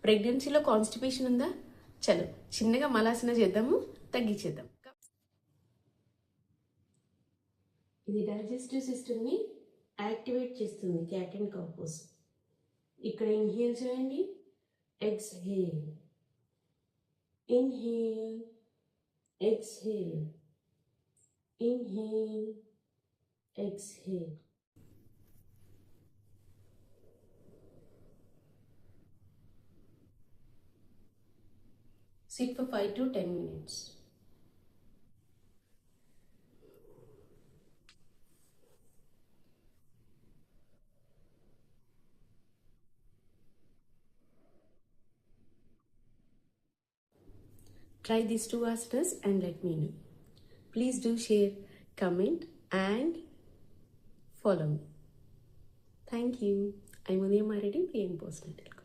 ప్రెగ్నెన్సీలో కాన్స్టిపేషన్ ఉందా? చలో చిన్నగా మలాసన చేద్దాము, తగ్గించేద్దాం. ఇది డైజెస్టివ్ సిస్టమ్ని యాక్టివేట్ చేస్తుంది. Cat and cow pose. ఇక్కడ ఇన్హేల్ చేయండి, exhale, inhale, exhale, inhale, exhale. Sit for 5 to 10 minutes. Try these 2 asanas and let me know. Please do share, comment and follow me. Thank you. I'm Udiya Maradi, PN Postnatal.